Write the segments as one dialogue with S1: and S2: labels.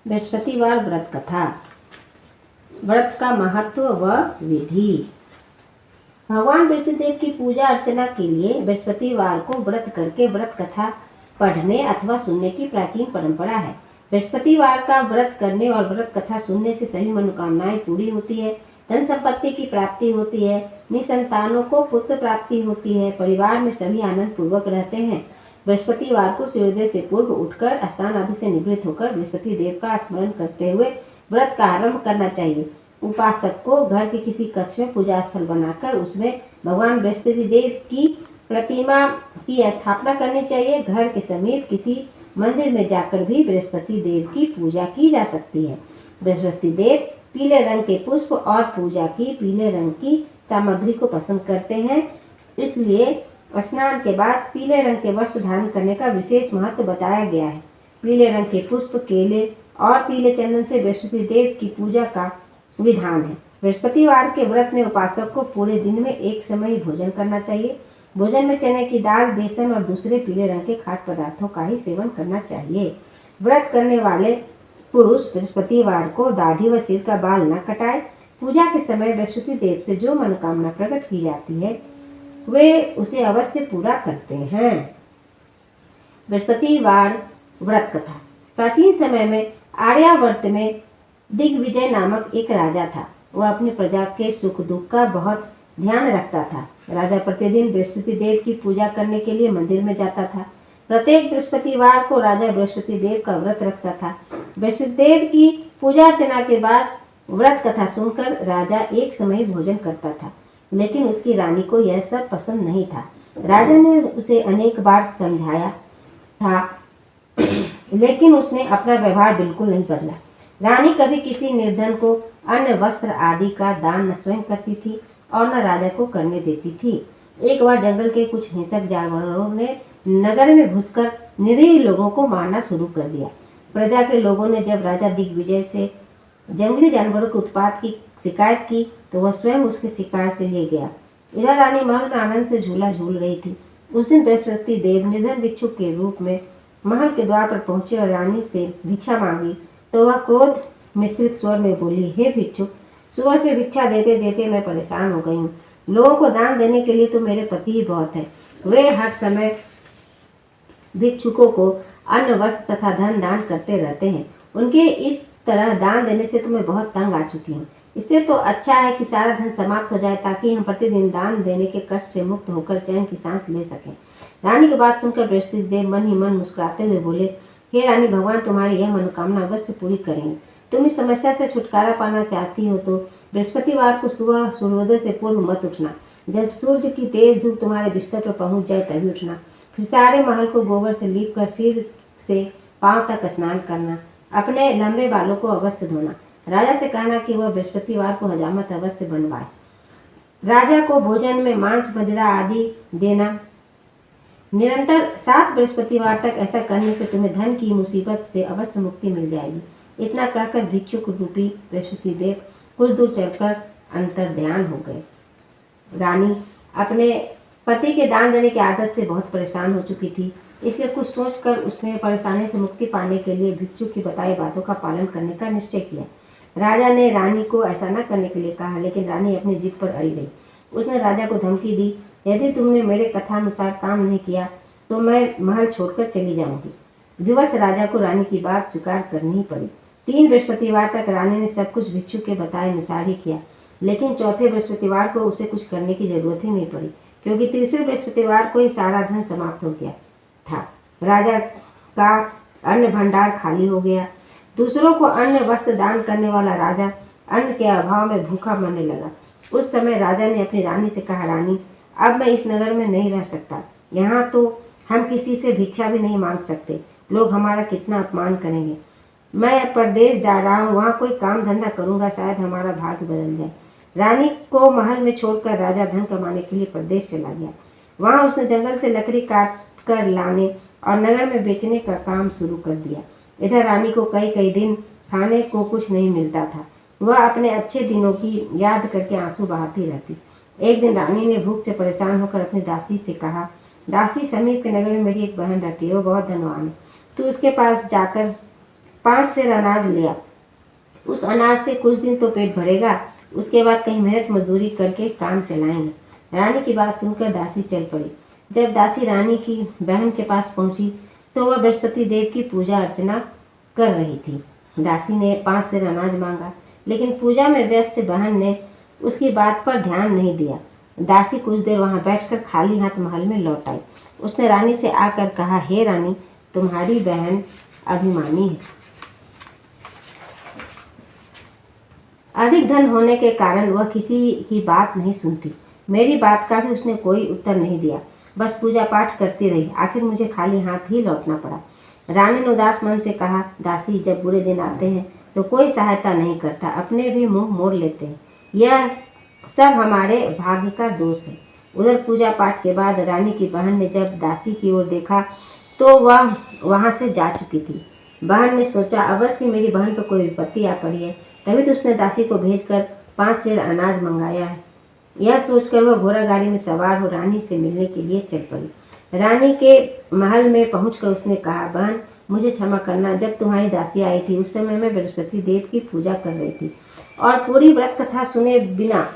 S1: बृहस्पतिवार व्रत कथा। व्रत का महत्व व विधि। भगवान बृहस्पतिदेव की पूजा अर्चना के लिए बृहस्पतिवार को व्रत करके व्रत कथा पढ़ने अथवा सुनने की प्राचीन परंपरा है। बृहस्पतिवार का व्रत करने और व्रत कथा सुनने से सभी मनोकामनाएं पूरी होती है, धन संपत्ति की प्राप्ति होती है, निसंतानों को पुत्र प्राप्ति होती है, परिवार में सभी आनंद पूर्वक रहते हैं। बृहस्पतिवार को सूर्योदय से पूर्व उठकर स्नान आदि से निवृत्त होकर बृहस्पति देव का स्मरण करते हुए व्रत का आरंभ करना चाहिए। उपासक को घर के किसी कक्ष में पूजा स्थल बनाकर उसमें भगवान बृहस्पति देव की प्रतिमा की स्थापना करनी चाहिए। घर के समीप किसी मंदिर में जाकर भी बृहस्पति देव की पूजा की जा सकती है। बृहस्पति देव पीले रंग के पुष्प और पूजा की पीले रंग की सामग्री को पसंद करते हैं, इसलिए स्नान के बाद पीले रंग के वस्त्र धारण करने का विशेष महत्व बताया गया है। पीले रंग के पुष्प, केले और पीले चंदन से बृहस्पति देव की पूजा का विधान है। बृहस्पतिवार के व्रत में उपासक को पूरे दिन में एक समय ही भोजन करना चाहिए। भोजन में चने की दाल, बेसन और दूसरे पीले रंग के खाद्य पदार्थों का ही सेवन करना चाहिए। व्रत करने वाले पुरुष बृहस्पतिवार को दाढ़ी व सिर का बाल न कटाए। पूजा के समय बृहस्पति देव से जो मनोकामना प्रकट की जाती है वे उसे अवश्य पूरा करते हैं। बृहस्पतिवार व्रत कथा। प्राचीन समय में आर्यावर्त में दिग्विजय नामक एक राजा था। वह अपनी प्रजा के सुख दुख का बहुत ध्यान रखता था। राजा प्रतिदिन बृहस्पति देव की पूजा करने के लिए मंदिर में जाता था। प्रत्येक बृहस्पतिवार को राजा बृहस्पति देव का व्रत रखता था। बृहस्पति देव की पूजा अर्चना के बाद व्रत कथा सुनकर राजा एक समय भोजन करता था, लेकिन उसकी रानी को यह सब पसंद नहीं था। राजा ने उसे अनेक बार समझाया था, लेकिन उसने अपना व्यवहार बिल्कुल नहीं बदला। रानी कभी किसी निर्धन को अन्न, वस्त्र आदि का दान न स्वयं करती थी और न राजा को करने देती थी। एक बार जंगल के कुछ हिंसक जानवरों ने नगर में घुसकर निरीह लोगों को मारना शुरू कर दिया। प्रजा के लोगों ने जब राजा दिग्विजय से जंगली जानवरों के उत्पात की शिकायत की तो वह स्वयं उसकी शिकायत के लिए गया। इधर रानी महल में आनंद से झूला झूल रही थी। उस दिन बृहस्पति देव निर्धन भिक्षुक के रूप में महल के द्वार पर पहुंचे और रानी से भिक्षा मांगी तो वह क्रोध मिश्रित स्वर में बोली, हे भिक्षुक, सुबह से भिक्षा देते देते मैं परेशान हो गई हूँ। लोगों को दान देने के लिए तो मेरे पति ही बहुत है। वे हर समय भिक्षुकों को अन्न, वस्त्र तथा धन दान करते रहते हैं। उनके इस तरह दान देने से तो मैं बहुत तंग आ चुकी हूँ। इससे तो अच्छा है कि सारा धन समाप्त हो जाए ताकि हम प्रतिदिन दान देने के कष्ट से मुक्त होकर चैन की सांस ले सकें। रानी की बात सुनकर बृहस्पति देव मन ही मन मुस्कुराते हुए बोले, हे रानी, भगवान तुम्हारी यह मनोकामना अवश्य पूरी करेंगे। तुम इस समस्या से छुटकारा पाना चाहती हो तो बृहस्पतिवार को सुबह सूर्योदय से पूर्व मत उठना। जब सूर्य की तेज धूप तुम्हारे बिस्तर पर पहुंच जाए तभी उठना। फिर सारे महल को गोबर से लीप कर सिर से पांव तक स्नान करना। अपने लंबे बालों को अवश्य धोना। राजा से कहना कि वह बृहस्पतिवार को हजामत अवश्य बनवाए। राजा को भोजन में मांस, मदिरा आदि देना। निरंतर 7 बृहस्पतिवार तक ऐसा करने से तुम्हें धन की मुसीबत से अवश्य मुक्ति मिल जाएगी। इतना कहकर भिक्षुक रूपी बृहस्पति देव कुछ दूर चलकर अंतर्ध्यान हो गए। रानी अपने पति के दान देने की आदत से बहुत परेशान हो चुकी थी, इसलिए कुछ सोचकर उसने परेशानी से मुक्ति पाने के लिए भिक्षुक की बताई बातों का पालन करने का निश्चय किया। राजा ने रानी को ऐसा न करने के लिए कहा, लेकिन रानी अपनी जिद पर अड़ी रही। उसने राजा को धमकी दी, यदि तुमने मेरे कथानुसार काम नहीं किया तो मैं महल छोड़कर चली जाऊंगी। विवश राजा को रानी की बात स्वीकार करनी ही पड़ी। 3 बृहस्पतिवार तक रानी ने सब कुछ भिक्षुक के बताए अनुसार ही किया, लेकिन चौथे बृहस्पतिवार को उसे कुछ करने की जरूरत ही नहीं पड़ी, क्योंकि तीसरे बृहस्पतिवार को ही सारा धन समाप्त हो गया था। राजा का अन्न भंडार खाली हो गया। दूसरों को अन्न, वस्त्र दान करने वाला राजा अन्न के अभाव में भूखा मरने लगा। उस समय राजा ने अपनी रानी से कहा, रानी, अब मैं इस नगर में नहीं रह सकता। यहाँ तो हम किसी से भिक्षा भी नहीं मांग सकते। लोग हमारा कितना अपमान करेंगे। मैं परदेश जा रहा हूँ, वहाँ कोई काम धंधा करूँगा, शायद हमारा भाग्य बदल जाए। रानी को महल में छोड़कर राजा धन कमाने के लिए परदेश चला गया। वहाँ उसने जंगल से लकड़ी काट कर लाने और नगर में बेचने का काम शुरू कर दिया। इधर रानी को कई दिन खाने को कुछ नहीं मिलता था। वह अपने अच्छे दिनों की याद करके आंसू बहाती रहती। एक दिन रानी ने भूख से परेशान होकर अपनी दासी से कहा, दासी, समीप के नगर में मेरी एक बहन रहती है, वो बहुत धनवान है। तू उसके पास जाकर 5 सेर अनाज लिया। उस अनाज से कुछ दिन तो पेट भरेगा, उसके बाद कहीं मेहनत मजदूरी करके काम चलाएंगे। रानी की बात सुनकर दासी चल पड़ी। जब दासी रानी की बहन के पास पहुंची तो वह बृहस्पति देव की पूजा अर्चना कर रही थी। दासी ने 5 सेर अनाज मांगा, लेकिन पूजा में व्यस्त बहन ने उसकी बात पर ध्यान नहीं दिया। दासी कुछ देर वहां बैठकर खाली हाथ महल में लौट आई। उसने रानी से आकर कहा, हे रानी, तुम्हारी बहन अभिमानी है। अधिक धन होने के कारण वह किसी की बात नहीं सुनती। मेरी बात का भी उसने कोई उत्तर नहीं दिया, बस पूजा पाठ करती रही। आखिर मुझे खाली हाथ ही लौटना पड़ा। रानी ने उदास मन से कहा, दासी, जब बुरे दिन आते हैं तो कोई सहायता नहीं करता, अपने भी मुंह मोड़ लेते हैं। यह सब हमारे भाग्य का दोष है। उधर पूजा पाठ के बाद रानी की बहन ने जब दासी की ओर देखा तो वह वहां से जा चुकी थी। बहन ने सोचा, अवश्य मेरी बहन पर कोई विपत्ति आ पड़ी है, तभी तो उसने दासी को भेजकर 5 सेर अनाज मंगाया है। यह सोचकर वह घोड़ा गाड़ी में सवार हो रानी से मिलने के लिए चल पड़ी। रानी के महल में पहुंचकर उसने कहा, बहन, मुझे क्षमा करना। जब तुम्हारी दासी आई थी उस समय मैं बृहस्पति देव की पूजा कर रही थी और पूरी व्रत कथा सुने बिना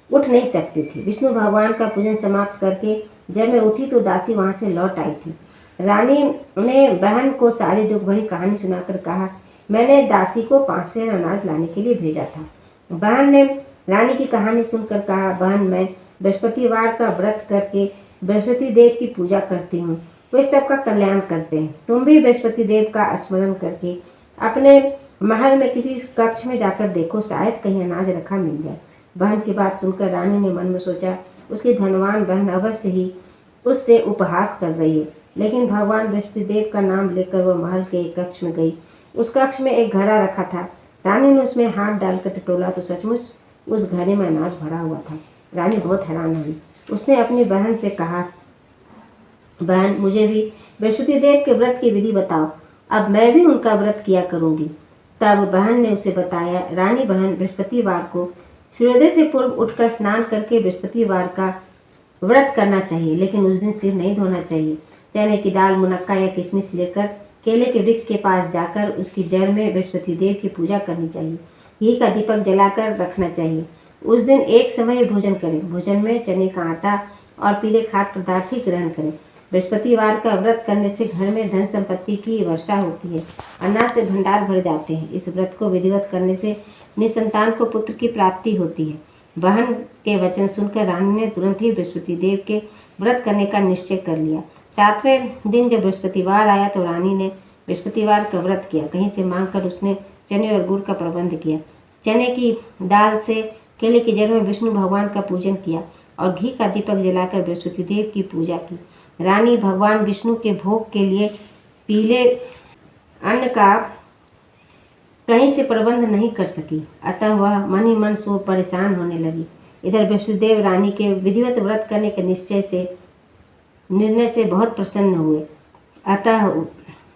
S1: उठ नहीं सकती थी। विष्णु भगवान का पूजन समाप्त करके जब मैं उठी तो दासी वहां से लौट आई थी। रानी ने बहन को सारी दुख भरी कहानी सुनाकर कहा, मैंने दासी को 5 सेर अनाज लाने के लिए भेजा था। बहन ने रानी की कहानी सुनकर कहा, बहन, मैं बृहस्पतिवार का व्रत करके बृहस्पति देव की पूजा करती हूँ, वे सबका कल्याण करते हैं। तुम भी बृहस्पति देव का स्मरण करके अपने महल में किसी कक्ष में जाकर देखो, शायद कहीं अनाज रखा मिल जाए। बहन की बात सुनकर रानी ने मन में सोचा, उसकी धनवान बहन अवश्य ही उससे उपहास कर रही है। लेकिन भगवान बृहस्पति देव का नाम लेकर वह महल के एक कक्ष में गई। उस कक्ष में एक घड़ा रखा था। रानी ने उसमें हाथ डालकर टटोला तो सचमुच उस घड़े में अनाज भरा हुआ था। रानी बहुत हैरान हुई। उसने अपनी बहन से कहा, बहन, मुझे भी बृहस्पति देव के व्रत की विधि बताओ, अब मैं भी उनका व्रत किया करूंगी। तब बहन ने उसे बताया, रानी बहन, बृहस्पतिवार को सूर्योदय से पूर्व उठकर स्नान करके बृहस्पतिवार का व्रत करना चाहिए, लेकिन उस दिन सिर नहीं धोना चाहिए। चने की दाल, मुनक्का या किशमिश लेकर केले के वृक्ष के पास जाकर उसकी जड़ में बृहस्पति देव की पूजा करनी चाहिए। घी का दीपक जलाकर रखना चाहिए। उस दिन एक समय भोजन करें। भोजन में चने का आटा और पीले खाद्य पदार्थ ही ग्रहण करें। बृहस्पतिवार का व्रत करने से घर में धन संपत्ति की वर्षा होती है, अनाज से भंडार भर जाते हैं। इस व्रत को विधिवत करने से निसंतान को पुत्र की प्राप्ति होती है। बहन के वचन सुनकर रानी ने तुरंत ही बृहस्पति देव के व्रत करने का निश्चय कर लिया। 7वें दिन जब बृहस्पतिवार आया तो रानी ने बृहस्पतिवार का व्रत किया। कहीं से मांगकर उसने चने और गुड़ का प्रबंध किया। चने की दाल से केले की जड़ में विष्णु भगवान का पूजन किया और घी का दीपक जलाकर बृहस्पति देव की पूजा की। रानी भगवान विष्णु के भोग के लिए पीले अन्न का कहीं से प्रबंध नहीं कर सकी, अतः वह मन ही मन सो परेशान होने लगी। इधर बृहस्पतिदेव रानी के विधिवत व्रत करने के निर्णय से बहुत प्रसन्न हुए, अतः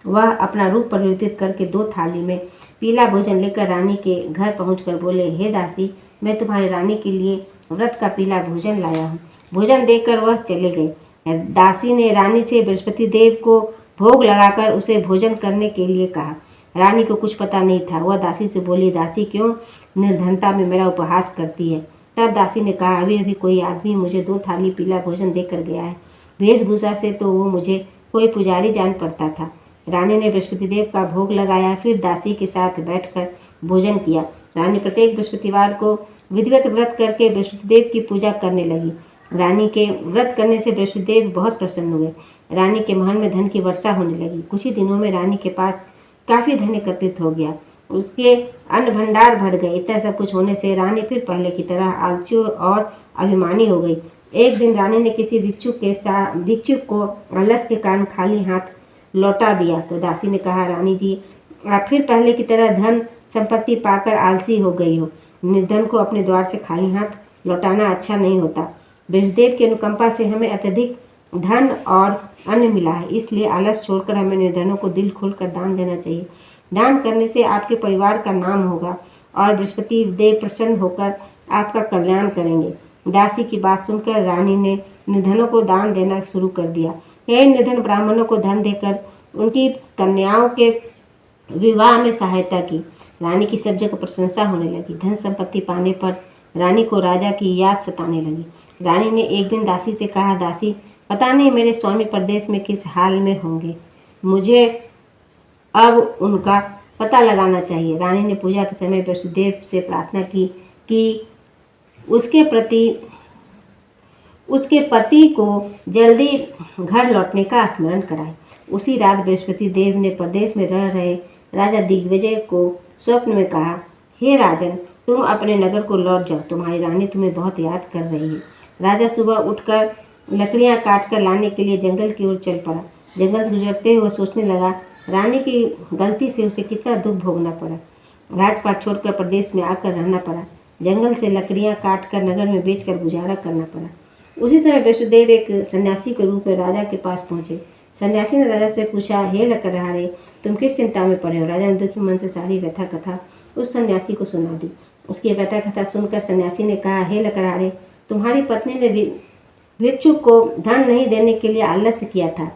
S1: वह अपना रूप परिवर्तित करके 2 थाली में पीला भोजन लेकर रानी के घर पहुंचकर बोले, हे दासी, मैं तुम्हारी रानी के लिए व्रत का पीला भोजन लाया हूँ। भोजन देकर वह चले गए। दासी ने रानी से बृहस्पति देव को भोग लगाकर उसे भोजन करने के लिए कहा। रानी को कुछ पता नहीं था। वह दासी से बोली, दासी, क्यों निर्धनता में मेरा उपहास करती है? तब दासी ने कहा, अभी अभी कोई आदमी मुझे 2 थाली पीला भोजन देकर गया है। वेशभूषा से तो वो मुझे कोई पुजारी जान पड़ता था। रानी ने बृहस्पति देव का भोग लगाया, फिर दासी के साथ बैठकर भोजन किया। रानी प्रत्येक बृहस्पतिवार को विधिवत व्रत करके बृहस्पति देव की पूजा करने लगी। रानी के व्रत करने से बृहस्पति देव बहुत प्रसन्न हुए। रानी के महल में धन की वर्षा होने लगी। कुछ ही दिनों में रानी के पास काफी धन एकत्रित हो गया। उसके अन्न भंडार भर गए। इतना सब कुछ होने से रानी फिर पहले की तरह आलसी और अभिमानी हो गई। एक दिन रानी ने किसी भिक्षुक को आलस के कारण खाली हाथ लौटा दिया तो दासी ने कहा, रानी जी, आप फिर पहले की तरह धन संपत्ति पाकर आलसी हो गई हो। निर्धन को अपने द्वार से खाली हाथ लौटाना अच्छा नहीं होता। बृहस्पतिदेव की अनुकंपा से हमें अत्यधिक धन और अन्न मिला है, इसलिए आलस छोड़कर हमें निर्धनों को दिल खोलकर दान देना चाहिए। दान करने से आपके परिवार का नाम होगा और बृहस्पति देव प्रसन्न होकर आपका कल्याण करेंगे। दासी की बात सुनकर रानी ने निर्धनों को दान देना शुरू कर दिया। कई निर्धन ब्राह्मणों को धन देकर उनकी कन्याओं के विवाह में सहायता की। रानी की सब जगह प्रशंसा होने लगी। धन संपत्ति पाने पर रानी को राजा की याद सताने लगी। रानी ने एक दिन दासी से कहा, दासी, पता नहीं मेरे स्वामी परदेश में किस हाल में होंगे, मुझे अब उनका पता लगाना चाहिए। रानी ने पूजा के समय वसुदेव से प्रार्थना की कि उसके पति को जल्दी घर लौटने का स्मरण कराए। उसी रात बृहस्पति देव ने प्रदेश में रह रहे राजा दिग्विजय को स्वप्न में कहा, हे राजन, तुम अपने नगर को लौट जाओ, तुम्हारी रानी तुम्हें बहुत याद कर रही है। राजा सुबह उठकर लकड़ियां काट कर लाने के लिए जंगल की ओर चल पड़ा। जंगल से गुजरते हुए सोचने लगा, रानी की गलती से उसे कितना दुख भोगना पड़ा। राजपाट छोड़कर प्रदेश में आकर रहना पड़ा। जंगल से लकड़ियां काट कर नगर में बेचकर गुजारा करना पड़ा। उसी समय वसुदेव एक सन्यासी के रूप में राजा के पास पहुंचे। सन्यासी ने राजा से पूछा, हे लकड़हारे, तुम किस चिंता में पड़े हो? राजा ने दुखी मन से सारी व्यथा कथा उस सन्यासी को सुना दी। उसकी व्यथा कथा सुनकर सन्यासी ने कहा, हे लकड़हारे, तुम्हारी पत्नी ने भिक्षुक को धन नहीं देने के लिए आलस्य किया था।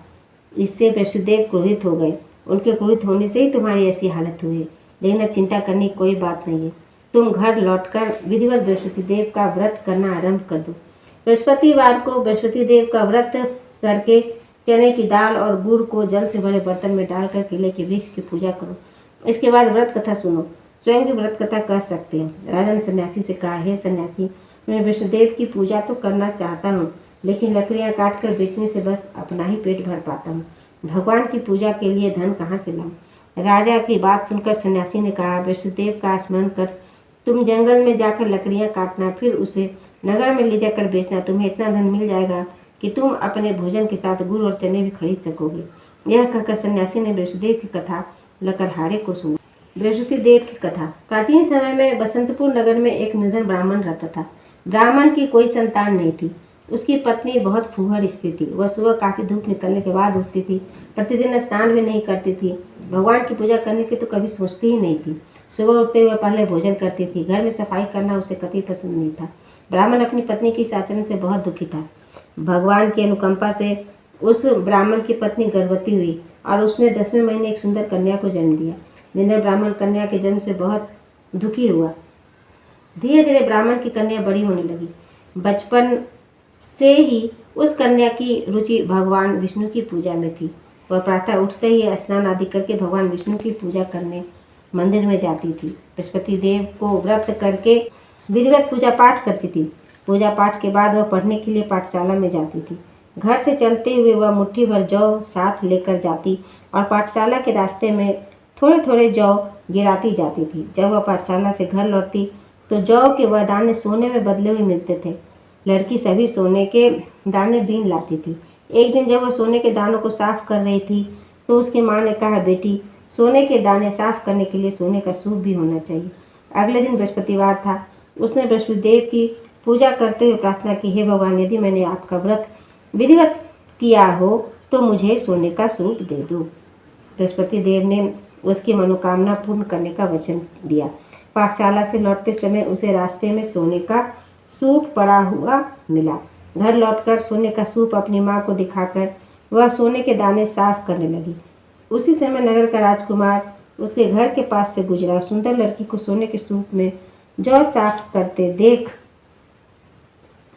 S1: इससे वसुदेव क्रोधित हो गए। उनके क्रोधित होने से ही तुम्हारी ऐसी हालत हुई है। लेकिन अब चिंता करने की कोई बात नहीं है। तुम घर लौटकर विधिवत बृहस्पति देव का व्रत करना आरंभ कर दो। बृहस्पतिवार को बृहस्पति देव का व्रत करके चने की दाल और गुड़ को जल से भरे बर्तन में डालकर केले के वृक्ष की पूजा करो। इसके बाद व्रत कथा सुनो। स्वयं भी व्रत कथा कह सकते हैं। राजा ने सन्यासी से कहा, हे सन्यासी, मैं विष्णुदेव की पूजा तो करना चाहता हूँ, लेकिन लकड़ियाँ काट कर बेचने से बस अपना ही पेट भर पाता हूँ। भगवान की पूजा के लिए धन कहाँ से लाऊं? राजा की बात सुनकर सन्यासी ने कहा, विष्णुदेव का स्मरण कर तुम जंगल में जाकर लकड़ियाँ काटना, फिर उसे नगर में ले जाकर बेचना। तुम्हें इतना धन मिल जाएगा कि तुम अपने भोजन के साथ गुड़ और चने भी खरीद सकोगे। यह कहकर सन्यासी ने बृहस्पतिदेव की कथा लकड़हारे को सुना। बृहस्पतिदेव की कथा। प्राचीन समय में बसंतपुर नगर में एक निर्धन ब्राह्मण रहता था। ब्राह्मण की कोई संतान नहीं थी। उसकी पत्नी बहुत फूहड़ स्त्री थी। वह सुबह काफी धूप निकलने के बाद उठती थी। प्रतिदिन स्नान भी नहीं करती थी। भगवान की पूजा करने की तो कभी सोचती ही नहीं थी। सुबह उठते हुए पहले भोजन करती थी। घर में सफाई करना उसे कभी पसंद नहीं था। ब्राह्मण अपनी पत्नी के इस आचरण से बहुत दुखी था। भगवान की अनुकंपा से उस ब्राह्मण की पत्नी गर्भवती हुई और उसने 10वें महीने एक सुंदर कन्या को जन्म दिया। निर्धन ब्राह्मण कन्या के जन्म से बहुत दुखी हुआ। धीरे धीरे ब्राह्मण की कन्या बड़ी होने लगी। बचपन से ही उस कन्या की रुचि भगवान विष्णु की पूजा में थी। वह प्रातः उठते ही स्नान आदि करके भगवान विष्णु की पूजा करने मंदिर में जाती थी। बृहस्पति देव को व्रत करके विधिवत पूजा पाठ करती थी। पूजा पाठ के बाद वह पढ़ने के लिए पाठशाला में जाती थी। घर से चलते हुए वह मुट्ठी भर जौ साथ लेकर जाती और पाठशाला के रास्ते में थोड़े थोड़े जौ गिराती जाती थी। जब वह पाठशाला से घर लौटती तो जौ के वह दाने सोने में बदले हुए मिलते थे। लड़की सभी सोने के दाने बीन लाती थी। एक दिन जब वह सोने के दानों को साफ कर रही थी तो उसकी माँ ने कहा, बेटी, सोने के दाने साफ करने के लिए सोने का सूप भी होना चाहिए। अगले दिन बृहस्पतिवार था। उसने बृहस्पतिदेव की पूजा करते हुए प्रार्थना की, हे भगवान, यदि मैंने आपका व्रत विधिवत किया हो तो मुझे सोने का सूप दे दो। बृहस्पति देव ने उसकी मनोकामना पूर्ण करने का वचन दिया। पाठशाला से लौटते समय उसे रास्ते में सोने का सूप पड़ा हुआ मिला। घर लौटकर सोने का सूप अपनी माँ को दिखाकर वह सोने के दाने साफ करने लगी। उसी समय नगर का राजकुमार उसके घर के पास से गुजरा। सुंदर लड़की को सोने के सूप में जौ साफ करते देख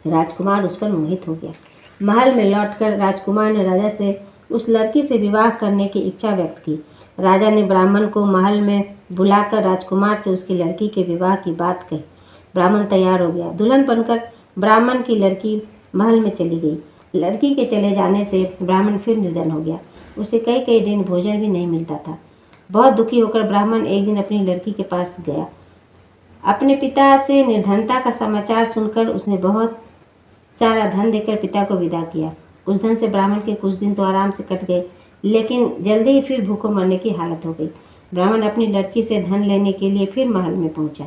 S1: राजकुमार उस पर मोहित हो गया। महल में लौटकर राजकुमार ने राजा से उस लड़की से विवाह करने की इच्छा व्यक्त की। राजा ने ब्राह्मण को महल में बुलाकर राजकुमार से उसकी लड़की के विवाह की बात कही। ब्राह्मण तैयार हो गया। दुल्हन बनकर ब्राह्मण की लड़की महल में चली गई। लड़की के चले जाने से ब्राह्मण फिर निर्धन हो गया। उसे कई कई दिन भोजन भी नहीं मिलता था। बहुत दुखी होकर ब्राह्मण एक दिन अपनी लड़की के पास गया। अपने पिता से निर्धनता का समाचार सुनकर उसने बहुत सारा धन देकर पिता को विदा किया। उस धन से ब्राह्मण के कुछ दिन तो आराम से कट गए, लेकिन जल्दी ही फिर भूखों मरने की हालत हो गई। ब्राह्मण अपनी लड़की से धन लेने के लिए फिर महल में पहुंचा।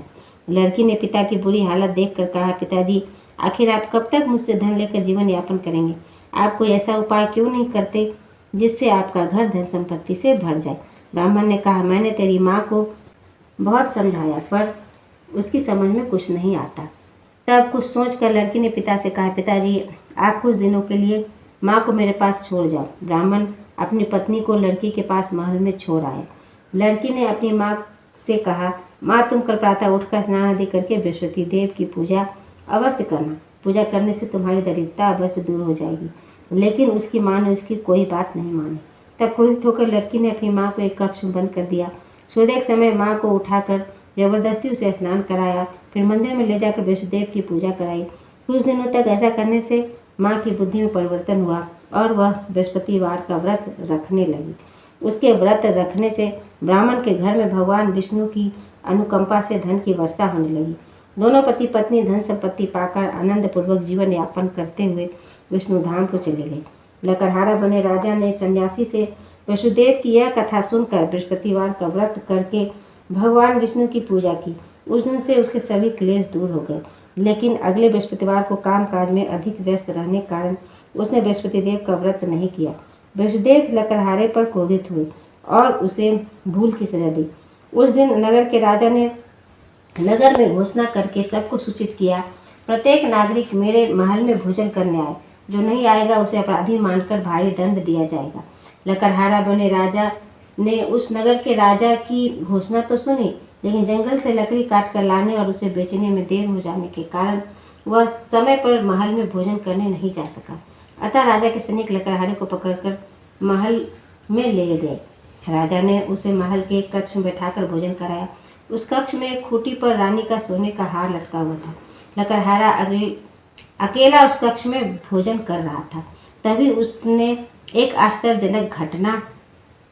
S1: लड़की ने पिता की बुरी हालत देखकर कहा, पिताजी, आखिर आप कब तक मुझसे धन लेकर जीवन यापन करेंगे? आप कोई ऐसा उपाय क्यों नहीं करते जिससे आपका घर धन संपत्ति से भर जाए? ब्राह्मण ने कहा, मैंने तेरी माँ को बहुत समझाया पर उसकी समझ में कुछ नहीं आता। तब कुछ सोचकर लड़की ने पिता से कहा, पिताजी, आप कुछ दिनों के लिए माँ को मेरे पास छोड़ जाओ। ब्राह्मण अपनी पत्नी को लड़की के पास महल में छोड़ आए। लड़की ने अपनी माँ से कहा, माँ तुम कल प्रातः उठकर स्नान आदि करके बृहस्पति देव की पूजा अवश्य करना। पूजा करने से तुम्हारी दरिद्रता अवश्य दूर हो जाएगी। लेकिन उसकी माँ ने उसकी कोई बात नहीं मानी। तब क्रोधित होकर लड़की ने अपनी माँ को एक कक्ष में बंद कर दिया। सूर्योदय के समय माँ को उठाकर जबरदस्ती उसे स्नान कराया, फिर मंदिर में ले जाकर विष्णुदेव की पूजा कराई। कुछ दिनों तक ऐसा करने से माँ की बुद्धि में परिवर्तन हुआ और वह बृहस्पतिवार का व्रत रखने लगी। उसके व्रत रखने से ब्राह्मण के घर में भगवान विष्णु की अनुकंपा से धन की वर्षा होने लगी। दोनों पति पत्नी धन संपत्ति पाकर आनंद पूर्वक जीवन यापन करते हुए विष्णु धाम को चले गए। लकड़हारा बने राजा ने सन्यासी से विष्णुदेव की यह कथा सुनकर बृहस्पतिवार का व्रत करके भगवान विष्णु की पूजा की। उस दिन से उसके सभी क्लेश दूर हो गए। लेकिन अगले बृहस्पतिवार को काम काज में अधिक व्यस्त रहने के कारण उसने बृहस्पतिदेव का व्रत नहीं किया। बृहस्पतिदेव लकड़हारे पर क्रोधित हुए और उसे भूल की सजा दी। उस दिन नगर के राजा ने नगर में घोषणा करके सबको सूचित किया, प्रत्येक नागरिक मेरे महल में भोजन करने आए। जो नहीं आएगा उसे अपराधी मानकर भारी दंड दिया जाएगा। लकड़हारा बने राजा ने उस नगर के राजा की घोषणा तो सुनी, लेकिन जंगल से लकड़ी काट कर लाने और उसे बेचने में देर हो जाने के कारण वह समय पर महल में भोजन करने नहीं जा सका। अतः राजा के सैनिक लकड़हारे को पकड़कर महल में ले गए। राजा ने उसे महल के एक कक्ष में बैठाकर भोजन कराया। उस कक्ष में एक खूंटी पर रानी का सोने का हार लटका हुआ था। लकड़हारा अकेला उस कक्ष में भोजन कर रहा था। तभी उसने एक आश्चर्यजनक घटना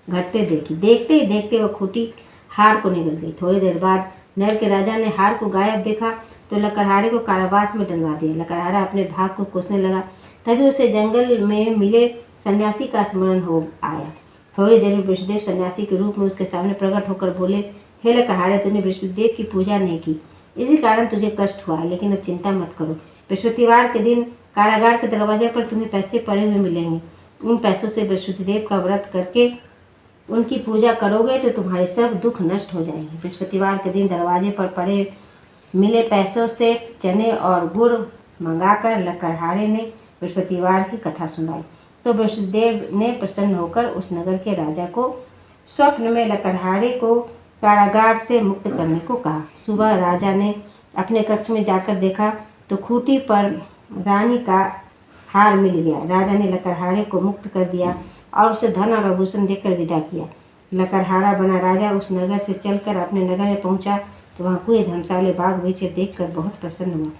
S1: घटते देखी। देखते ही देखते वह खूंटी हार को निगल गई। थोड़ी देर बाद नगर के राजा ने हार को गायब देखा तो लकड़हारे को कारावास में डलवा दिया। लकड़हारा अपने भाग को कोसने लगा। तभी उसे जंगल में मिले सन्यासी का स्मरण हो आया। थोड़ी देर में विष्णुदेव सन्यासी के रूप में उसके सामने प्रकट होकर बोले, हे लकड़हारे, तूने बृहस्पतिदेव की पूजा नहीं की, इसी कारण तुझे कष्ट हुआ। लेकिन अब चिंता मत करो, बृहस्पतिवार के दिन कारागार के दरवाजे पर तुम्हें पैसे पड़े हुए मिलेंगे। उन पैसों से बृहस्पतिदेव का व्रत करके उनकी पूजा करोगे तो तुम्हारे सब दुख नष्ट हो जाएंगे। बृहस्पतिवार के दिन दरवाजे पर पड़े मिले पैसों से चने और गुड़ मंगाकर लकड़हारे ने बृहस्पतिवार की कथा सुनाई तो बृहस्पतिदेव ने प्रसन्न होकर उस नगर के राजा को स्वप्न में लकड़हारे को कारागार से मुक्त करने को कहा। सुबह राजा ने अपने कक्ष में जाकर देखा तो खूंटी पर रानी का हार मिल गया। राजा ने लकड़हारे को मुक्त कर दिया और उसे धन और आभूषण देकर विदा किया। लकड़हारा बना राजा उस नगर से चलकर अपने नगर में पहुंचा तो वहाँ कुएं धर्मशाले बाग बगीचे देखकर बहुत प्रसन्न हुआ।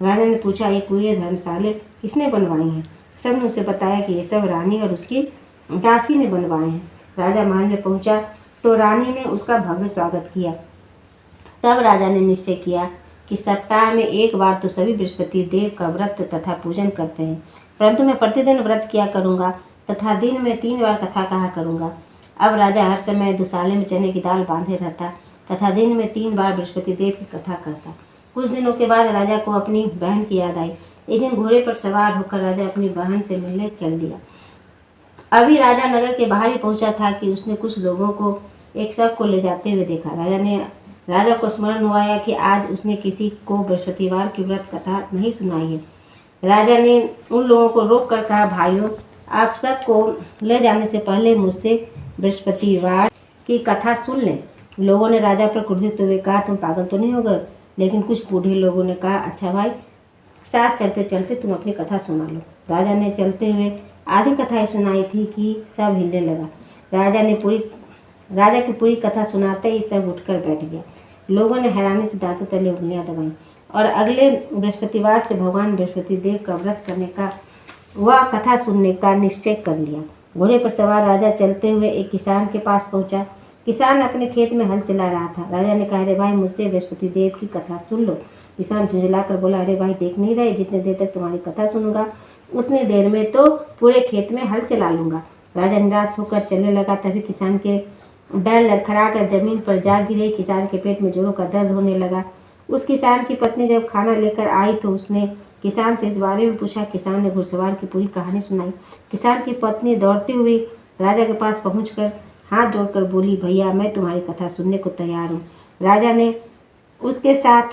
S1: राजा ने पूछा, ये कुएं धर्मशाले किसने बनवाई हैं? सबने उसे बताया कि ये सब रानी और उसकी दासी ने बनवाए हैं। राजा महल में पहुंचा तो रानी ने उसका भव्य स्वागत किया। तब राजा ने निश्चय किया कि सप्ताह में एक बार तो सभी बृहस्पति देव का व्रत तथा पूजन करते हैं, परंतु मैं प्रतिदिन व्रत किया करूँगा तथा दिन में 3 बार कथा कहा करूँगा। अब राजा हर समय दुसाले में चने की दाल बांधे रहता तथा दिन में 3 बार बृहस्पति देव की कथा करता। कुछ दिनों के बाद राजा को अपनी बहन की याद आई। एक दिन घोड़े पर सवार होकर राजा अपनी बहन से मिलने चल दिया। अभी राजा नगर के बाहर ही पहुंचा था कि उसने कुछ लोगों को एक शव को ले जाते हुए देखा। राजा को स्मरण हुआ कि आज उसने किसी को बृहस्पतिवार की व्रत कथा नहीं सुनाई है। राजा ने उन लोगों को रोक कर कहा, भाइयों, आप सबको ले जाने से पहले मुझसे बृहस्पतिवार की कथा सुन लें। लोगों ने राजा पर क्रोधित हुए कहा, तुम पागल तो नहीं हो गए? लेकिन कुछ बूढ़े लोगों ने कहा, अच्छा भाई, साथ चलते चलते तुम अपनी कथा सुना लो। राजा ने चलते हुए आधी कथा सुनाई थी कि सब हिलने लगा। राजा की पूरी कथा सुनाते ही सब उठकर बैठ गया। लोगों ने हैरानी से दांतों तले उंगलियां दबाई और अगले बृहस्पतिवार से भगवान बृहस्पति देव का व्रत करने का वह कथा सुनने का निश्चय कर लिया। घोड़े पर सवार राजा चलते हुए एक किसान के पास पहुंचा। किसान अपने खेत में हल चला रहा था। राजा ने कहा, अरे भाई, मुझसे बृहस्पति देव की कथा सुन लो। किसान झुंझुलाकर बोला, अरे भाई, देख नहीं रहे, जितने देर तक तुम्हारी कथा सुनूंगा उतनी देर में तो पूरे खेत में हल चला लूंगा। राजा निराश होकर चलने लगा। तभी किसान के बैल लड़खड़ा कर जमीन पर जा गिरे। किसान के पेट में जोरों का दर्द होने लगा। उस किसान की पत्नी जब खाना लेकर आई तो उसने किसान से इस बारे में पूछा। किसान ने घुड़सवार की पूरी कहानी सुनाई। किसान की पत्नी दौड़ती हुई राजा के पास पहुंचकर हाथ जोड़कर बोली, भैया, मैं तुम्हारी कथा सुनने को तैयार हूँ। राजा ने उसके साथ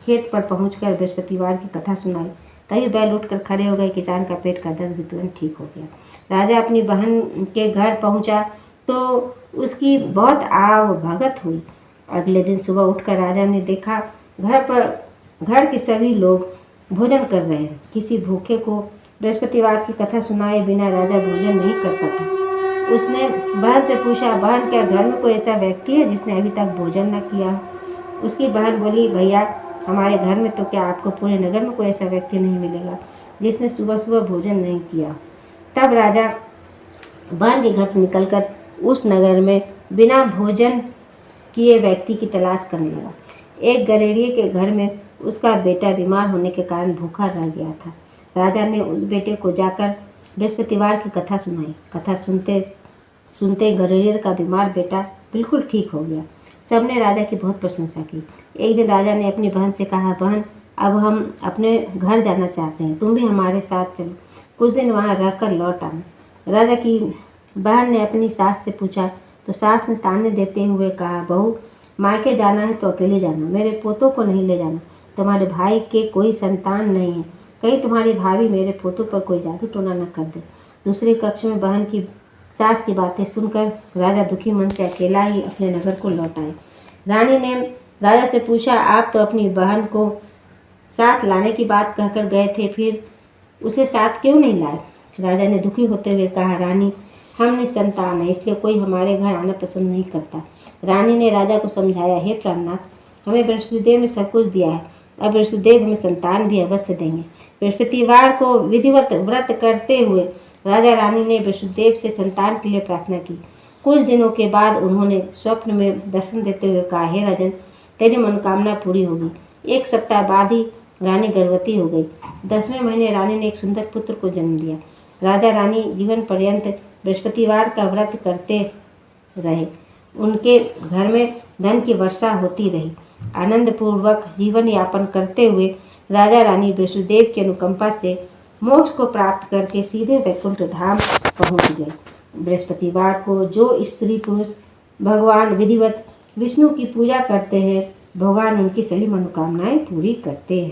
S1: खेत पर पहुंचकर बृहस्पतिवार की कथा सुनाई। तभी बैल उठकर खड़े हो गए। किसान का पेट का दर्द भी तुरंत ठीक हो गया। राजा अपनी बहन के घर पहुंचा तो उसकी बहुत आव भगत हुई। अगले दिन सुबह उठकर राजा ने देखा घर के सभी लोग भोजन कर रहे हैं। किसी भूखे को बृहस्पतिवार की कथा सुनाए बिना राजा भोजन नहीं करता था। उसने बहन से पूछा, बहन क्या घर में कोई ऐसा व्यक्ति है जिसने अभी तक भोजन न किया? उसकी बहन बोली, भैया हमारे घर में तो क्या आपको पूरे नगर में कोई ऐसा व्यक्ति नहीं मिलेगा जिसने सुबह सुबह भोजन नहीं किया। तब राजा बहन के घर से निकलकर उस नगर में बिना भोजन किए व्यक्ति की तलाश करने लगा। एक गलेरिये के घर में उसका बेटा बीमार होने के कारण भूखा रह गया था। राजा ने उस बेटे को जाकर बृहस्पतिवार की कथा सुनाई। कथा सुनते सुनते गलेरिये का बीमार बेटा बिल्कुल ठीक हो गया। सबने राजा की बहुत प्रशंसा की। एक दिन राजा ने अपनी बहन से कहा, बहन अब हम अपने घर जाना चाहते हैं, तुम भी हमारे साथ चलो, कुछ दिन वहाँ रहकर लौट आना। राजा की बहन ने अपनी सास से पूछा तो सास ने ताने देते हुए कहा, बहू मायके जाना है तो अकेले जाना, मेरे पोतों को नहीं ले जाना। तुम्हारे भाई के कोई संतान नहीं है, कहीं तुम्हारी भाभी मेरे पोतों पर कोई जादू टोना न कर दे। दूसरे कक्ष में बहन की सास की बातें सुनकर राजा दुखी मन से अकेला ही अपने नगर को लौट आए। रानी ने राजा से पूछा, आप तो अपनी बहन को साथ लाने की बात कहकर गए थे, फिर उसे साथ क्यों नहीं लाए? राजा ने दुखी होते हुए कहा, रानी हम निसंतान है, इसलिए कोई हमारे घर आना पसंद नहीं करता। रानी ने राजा को समझाया, हे प्राणनाथ हमें बृहस्पतिदेव ने सब कुछ दिया है, अब बृहस्पतिदेव हमें संतान भी अवश्य देंगे। बृहस्पतिवार को विधिवत व्रत करते हुए राजा रानी ने बृहस्पतिदेव से संतान के लिए प्रार्थना की। कुछ दिनों के बाद उन्होंने स्वप्न में दर्शन देते हुए कहा, हे राजन तेरी मनोकामना पूरी होगी। एक सप्ताह बाद ही रानी गर्भवती हो गई। 10वें महीने रानी ने एक सुंदर पुत्र को जन्म दिया। राजा रानी जीवन पर्यंत बृहस्पतिवार का व्रत करते रहे। उनके घर में धन की वर्षा होती रही। आनंद पूर्वक जीवन यापन करते हुए राजा रानी बृहस्पतिदेव की अनुकंपा से मोक्ष को प्राप्त करके सीधे वैकुंठ धाम पहुंच गए। बृहस्पतिवार को जो स्त्री पुरुष भगवान विधिवत विष्णु की पूजा करते हैं, भगवान उनकी सभी मनोकामनाएं पूरी करते हैं।